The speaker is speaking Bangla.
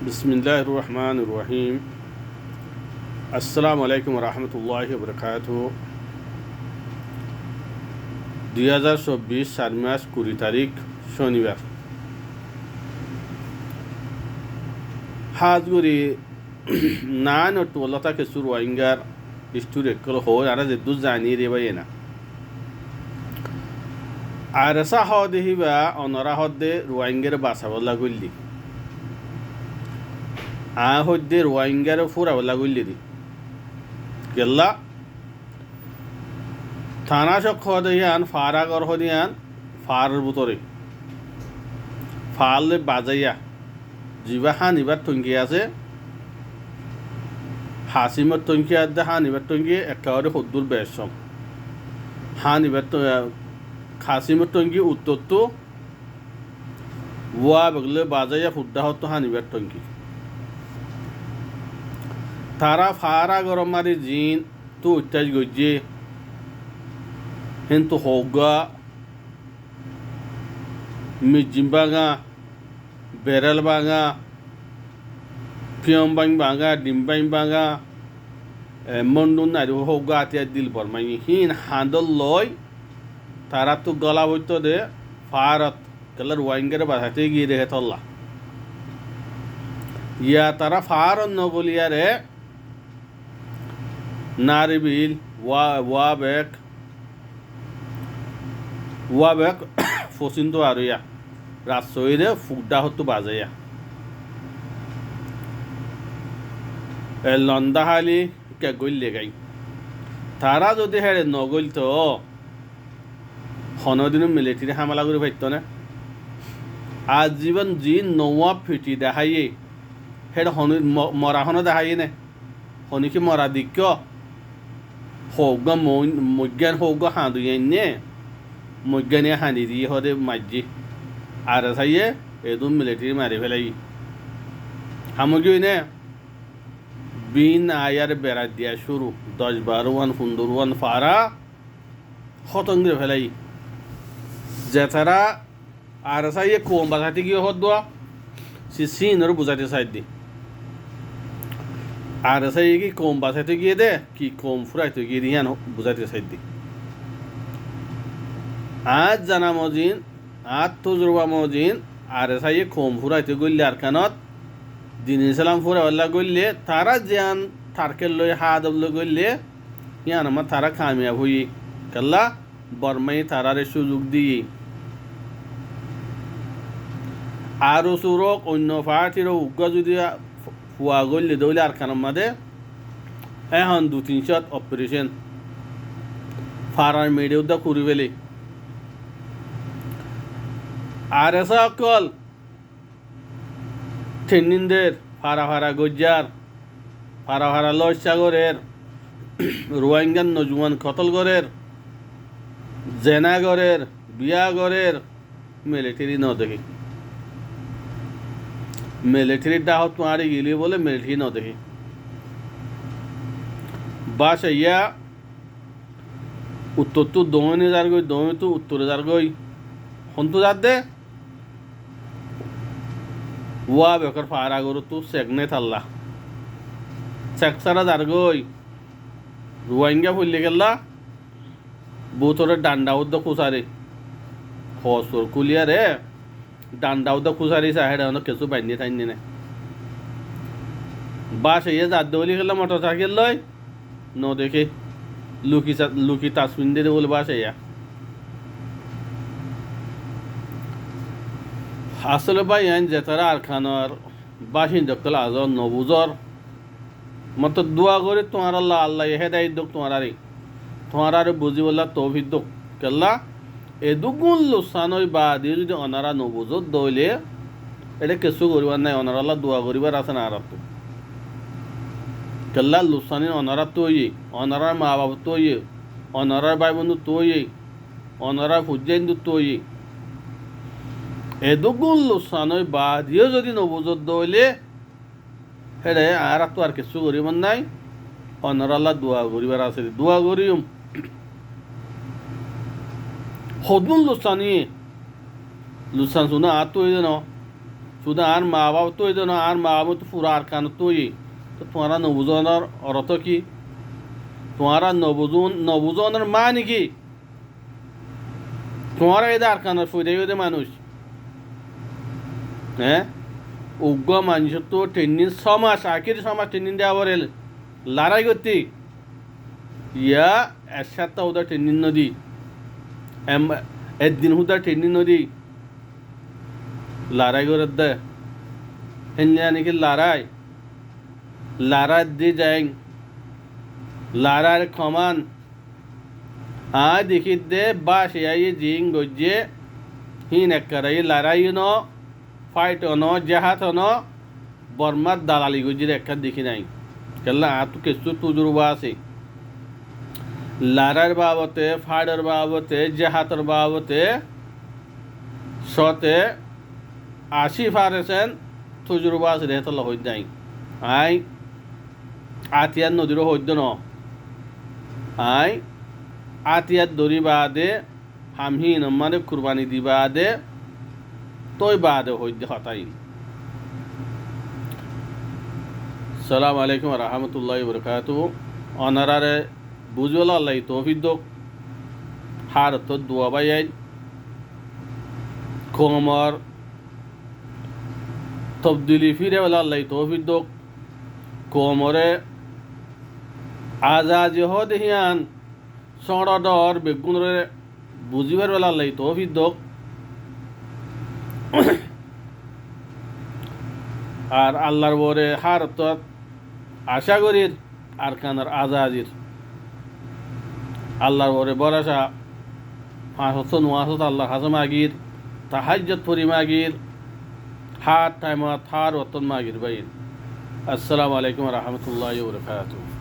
বিসমিল্লাহির রহমানির রহিম। আসসালামু আলাইকুম রহমতুল্লাহি বরকাতুহু। 2024 4 মাস 20 তারিখ শনিবার। হাজগুড়ি নান ও টোলতা কে শুরু আইঙ্গার ইস্টুরে কল হো আর যে দু জানি রে বাইনা আর সা হদে হিবা অনরা হদে রোয়াইঙ্গের বাসা বলা গল্লি হদ্দে রোয়াইঙ্গার ফুরা বলা গল্লি দি গেল্লা থানা শক হদিয়ান ফারাগর হদিয়ান ফারের বুতরে ফালে বাজাইয়া জিবা হানিবার টঙ্কি আছে হাসিমর টঙ্কি আদে হানিবার টঙ্কি একেবারে হদ্দুর বেশম হানিবার খাসিমর টঙ্কি উত্তর তো ওয়া বগলে বাজাইয়া ফুড্ডা হতো হানিবার টঙ্কি তারা ফারা গরম মারি জিন তো উত্তাজ গজ্জে হেন্তু হৌগা মিজিম বাঙা বেড়াল বাঙা পিয়ম বাং বাঙা ডিমবাং বাঙা মন্ডুন নারী হৌগা আতিয়া দিল বরমাই হিন হাঁদল লয় তারা তো গলা বইত দে ফারত কালার ওয়াইঙ্গের বাধাতে গিয়ে রেহে তল্লা ইয়া তারা ফারত নগলিয়ারে নারিবিল ওয়া বেক ফসিন্ত আরিয়া রাজশাহীরে ফুকডা হতো বাজাইয়া লন্দাহালি কে গইলে গাই তারা যদি হেরে নগইল তো হনদিন মিলিটারি হামলা করে পাইত না আজীবন জি নওয়াব ফিটি দেখাইয়ে হেড মরা হন দেখাইয়ে নে হনিকে মরা দিক হৌগা মজ্ঞান হৌগা হাঁদুয়ে নে মজ্ঞানে হাঁদি দিয়ে হদে মাঝি আর চাইয়ে এদম মিলিটারি মারি ফেলাই সামগ্রী নে বিন আয়ার বেড়া দিয়া শুরু 10-12 ওয়ান 15 ওয়ান ফারা হতঙ্গে ফেলাই যে তারা আর চাইয়ে কম বাজাতে গিয়ে হদ দোয়া সিনর বুঝাতে চাই দি আর চাইয়ে কি কম বাজাতে গিয়ে দে কি কম ফুরাইতে গিয়ে দিয়ান বুঝাতে চাই দি আজ জানা মজিন আজ তজরবা মজিন আর চাইয়ে কম ফুরাইতে গইলে আর কানত দিন ইসলাম ফুরাওয়াল্লা গইলে তারা জিয়ান থারকেল লই হাদ লই গইলে ইয়ান আমার তারা কামিয়াব হই কাল্লা বর্মাই তারারে সুযোগ দিয়ে আর সুরক অন্য পার্টির উগ্র যদি ফুয়া গইলে দৌলে আর খানার মাঝে এখন 2-3 অপারেশন ফারার মেডে উদ্যা করি ফেলে আর এসা অকল ঠেন্নিনদের ফারা গজ্জার ফারা লস সাগরের রোয়াঙ্গান নজওয়ান কতলগড়ের জেনাগড়ের বিয়াগড়ের মিলিটারি ন দেখি মিলিটারির ডাহত মারি গেলি বলে মিলিটারি ন দেখি বাস ইয়া উত্তর তো দমনে যার গই দমে তো উত্তরে যার গই হন্তু যার দে ওয়া বেকর ফারা গরু তো সেগনে থাল্লা সেকসারা যার গই রোয়াঙ্গা ফুললে গেলা বুতরে ডান্ডা উদ্দ কুসারে হসর কুলিয়া রে ডান্ডা উদ্দ কুসারি সাহেডা কিছু বাইনি থাইনি না বাস ইয়ে যার দৌলি গেলা মোটর সাইকেল লয় ন দেখে লুকি তাসমিন দিয়ে বলে বাস ইয়া আসলে ভাই আইন যে তারা আর খানোর বাসিন্দা কল আজ নবুজর মত দোয়া করে তোমার আল্লাহ আল্লাহ হেদায়ত দোক তোমার আর বুঝি বললা তৌফিক দোক কেল্লা এদুগুন লোসানই বা দিয়ে যদি অনারা নবুজত দইলে এটা কিছু করিবার নাই অনার আল্লাহ দোয়া করিবার আছে না আর তো কেল্লা লোসানি অনারা তৈ অনারার মা বাবা তৈ অনারার ভাই বন্ধু তৈ অনারার ফুজাইন্দু তৈ এদুগুন লোসানই বা দিয়ে যদি নবুজত দইলে হেরে আর তো আর কিছু করিবার নাই অনার আল্লাহ দোয়া করিবার আছে দোয়া করিম হদুন লুসানি লুসান শুনা আত তো ন শুধু আর মা বাবা তৈরি না, আর মা বাবা তো পুরো আর কান তৈরি। তো তোমারা নবুজনের অর্থ কি? তোমারা নবুজনের মা নাকি? তোমারা এই আর কানের ফুটে মানুষ, হ্যাঁ? উগ্র মানুষ তো ট্রেনিং 6 মাস, আখির 6 মাস ট্রেনিং দেওয়া বলে লড়াই করতে। ইয়া এক সপ্তাহ ওদের ট্রেনিং নদী, একদিন হুদা ট্রেনিং নদী লড়াই করে দে হেন নাকি লড়াই দি যাই লড়াই ক্ষমান দেখি দে বাস জিং গজ্জে হিন একরাই লড়াই ন ফাইট ন জাহাজ ন বর্মার দালালি গজ্জির একটা দেখি নাই কেলা তো কিছু তুজুর্বা আছে লড়াইয়ের বাবতে, ফাইটের বাবতে, জাহাজের বাবতে সতে 80% তুজুর্বা আছে রে তলা হইত নাই। আই আতিয়ার নদীরও হইত ন, আই আতিয়ার দড়ি বাদে হামহিন মানে কুরবানি দি বাদে তোই বাদে হইত হতাই। সালাম আলাইকুম রহমতুল্লাহি বরকাতুহু। অনারারে বুঝল আল্লাহ তৌফিক দোক, হার তো দোয়া বাইয়াই কোমর তবদিলি ফিরে বলে আল্লাহ তৌফিক দোক, কোমরে আজাজ হ দেহিয়ান সড়ডর বেগুনরে বুঝিবার বেলা আল্লাহ তৌফিক দোক। আর আল্লাহর বরে হার তো আশা করির আর কানার আজাজির আল্লাহর বরে বরাসা 500 আল্লাহর হাসে মাগির তাহাজ্জুদ পড়ি মাগির হার টাইমত হার ওতন মাগির বাইন। আসসালামু আলাইকুম রহমতুল্লাহি ওয়া বারাকাতুহু।